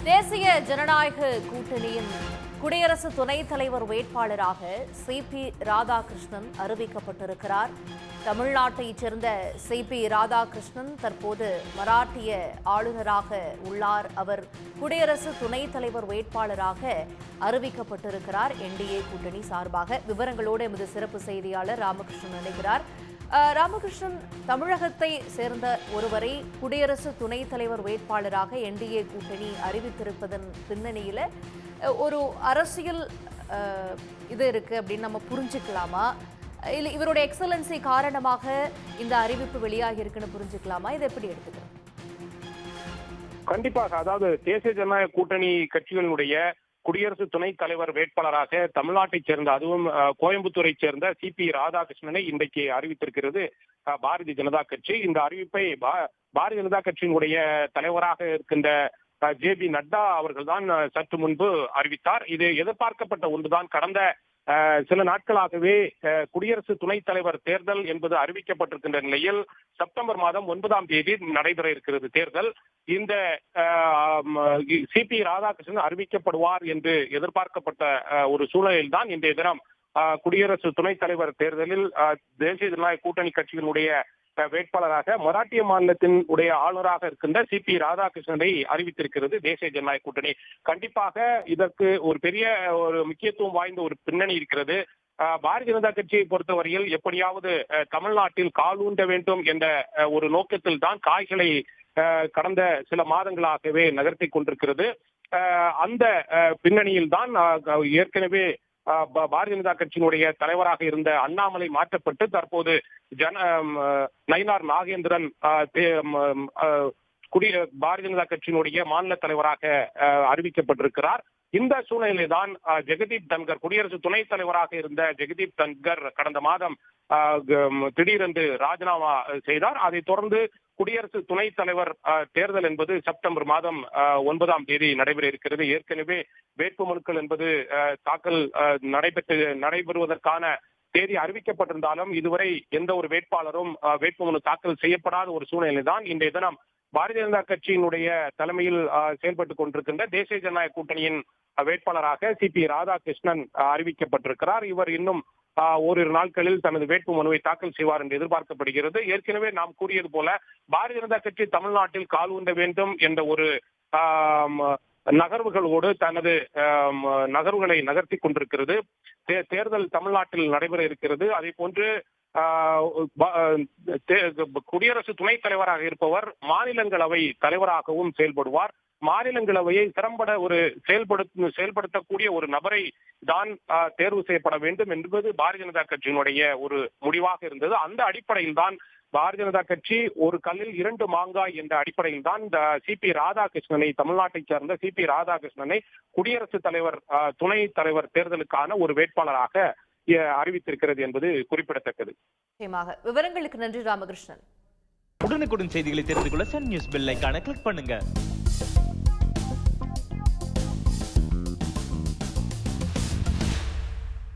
தேசிய ஜனநாயக கூட்டணியின் குடியரசு துணைத் தலைவர் வேட்பாளராக சிபி ராதாகிருஷ்ணன் அறிவிக்கப்பட்டிருக்கிறார். தமிழ்நாட்டைச் சேர்ந்த சிபி ராதாகிருஷ்ணன் தற்போது மராட்டிய ஆளுநராக உள்ளார். அவர் குடியரசு துணைத் தலைவர் வேட்பாளராக அறிவிக்கப்பட்டிருக்கிறார் என்டிஏ கூட்டணி சார்பாக. விவரங்களோடு எமது சிறப்பு செய்தியாளர் ராமகிருஷ்ணன் இணைகிறார். ராமகிருஷ்ணன், தமிழகத்தை சேர்ந்த ஒருவரை குடியரசு துணைத் தலைவர் வேட்பாளராக என்டிஏ கூட்டணி அறிவித்திருப்பதன் பின்னணியில ஒரு அரசியல் இது இருக்கு அப்படின்னு நம்ம புரிஞ்சுக்கலாமா? இல்லை இவருடைய எக்ஸலன்சி காரணமாக இந்த அறிவிப்பு வெளியாகி இருக்குன்னு புரிஞ்சுக்கலாமா? இதை எப்படி எடுத்துக்கிறோம்? கண்டிப்பாக. அதாவது தேசிய ஜனநாயக கூட்டணி கட்சிகளுடைய குடியரசு துணைத் தலைவர் வேட்பாளராக தமிழ்நாட்டைச் சேர்ந்த, அதுவும் கோயம்புத்தூரை சேர்ந்த சிபி ராதாகிருஷ்ணனை இன்றைக்கு அறிவித்திருக்கிறது பாரதிய ஜனதா கட்சி. இந்த அறிவிப்பை பாரதிய ஜனதா கட்சியினுடைய தலைவராக இருக்கின்ற ஜே.பி. நட்டா அவர்கள் தான் சற்று முன்பு அறிவித்தார். இது எதிர்பார்க்கப்பட்ட ஒன்றுதான். கடந்த சில நாட்களாகவே குடியரசு துணைத் தலைவர் தேர்தல் என்பது அறிவிக்கப்பட்டிருக்கின்ற நிலையில் செப்டம்பர் மாதம் 9ஆம் தேதி நடைபெற இருக்கிறது தேர்தல். இந்த சிபி ராதாகிருஷ்ணன் அறிவிக்கப்படுவார் என்று எதிர்பார்க்கப்பட்ட ஒரு சூழலில் தான் இன்றைய தினம் குடியரசு துணைத் தலைவர் தேர்தலில் தேசிய ஜனநாயக கூட்டணி கட்சியினுடைய வேட்பாளராக மராட்டிய மாநிலத்தின் உடைய ஆளுநராக இருக்கின்ற சிபி ராதாகிருஷ்ணனை அறிவித்திருக்கிறது தேசிய ஜனநாயக கூட்டணி. கண்டிப்பாக இதற்கு ஒரு பெரிய ஒரு முக்கியத்துவம் வாய்ந்த ஒரு பின்னணி இருக்கிறது. பாரதிய ஜனதா கட்சியை பொறுத்தவரையில் எப்படியாவது தமிழ்நாட்டில் காலூன்ற வேண்டும் என்ற ஒரு நோக்கத்தில் தான் காய்களை கடந்த சில மாதங்களாகவே நகர்த்தி கொண்டிருக்கிறது. அந்த பின்னணியில் தான் ஏற்கனவே பாரதிய ஜனதா கட்சியினுடைய தலைவராக இருந்த அண்ணாமலை மாற்றப்பட்டு தற்போது நயினார் நாகேந்திரன் பாரதிய ஜனதா கட்சியினுடைய மாநில தலைவராக அறிவிக்கப்பட்டிருக்கிறார். இந்த சூழ்நிலை தான் ஜெகதீப் தன்கர், குடியரசு துணைத் தலைவராக இருந்த ஜெகதீப் தன்கர் கடந்த மாதம் திடீரென்று ராஜினாமா செய்தார். அதைத் தொடர்ந்து குடியரசு துணைத் தலைவர் தேர்தல் என்பது செப்டம்பர் மாதம் 9ஆம் தேதி நடைபெற இருக்கிறது. ஏற்கனவே வேட்புமனுக்கள் என்பது தாக்கல் நடைபெறுவதற்கான தேதி அறிவிக்கப்பட்டிருந்தாலும் இதுவரை எந்த ஒரு வேட்பாளரும் வேட்புமனு தாக்கல் செய்யப்படாத ஒரு சூழ்நிலை தான் இன்றைய தினம் பாரதிய ஜனதா கட்சியினுடைய தலைமையில் செயல்பட்டுக் கொண்டிருக்கின்ற தேசிய ஜனநாயக கூட்டணியின் வேட்பாளராக சிபி ராதாகிருஷ்ணன் அறிவிக்கப்பட்டிருக்கிறார். இவர் இன்னும் ஓரிரு நாட்களில் தனது வேட்புமனுவை தாக்கல் செய்வார் என்று எதிர்பார்க்கப்படுகிறது. ஏற்கனவே நாம் கூறியது போல பாரதிய ஜனதா கட்சி தமிழ்நாட்டில் கால் ஊன்ற வேண்டும் என்ற ஒரு நகர்வுகளோடு தனது நகர்வுகளை நகர்த்தி கொண்டிருக்கிறது. தேர்தல் தமிழ்நாட்டில் நடைபெற இருக்கிறது. அதே போன்று குடியரசு துணைத் தலைவராக இருப்பவர் மாநிலங்களவை தலைவராகவும் செயல்படுவார். மாநிலங்களவையை திறம்பட ஒரு செயல்படுத்தக்கூடிய ஒரு நபரை தான் தேர்வு செய்யப்பட வேண்டும் என்பது பாரதிய ஜனதா கட்சியினுடைய ஒரு முடிவாக இருந்தது. அந்த அடிப்படையில் தான் பாரதிய ஜனதா கட்சி ஒரு கல்லில் 2 மாங்காய் என்ற அடிப்படையில் தான் இந்த சிபி ராதாகிருஷ்ணனை, தமிழ்நாட்டைச் சேர்ந்த சிபி ராதாகிருஷ்ணனை குடியரசுத் தலைவர் துணைத் தலைவர் தேர்தலுக்கான ஒரு வேட்பாளராக அறிவித்திருக்கிறது என்பது குறிப்பிடத்தக்கது. விவரங்களுக்கு நன்றி ராமகிருஷ்ணன். உடனுக்குடன் செய்திகளை தெரிந்து கொள்ள சன் நியூஸ் பெல் ஐகானை கிளிக் பண்ணுங்க.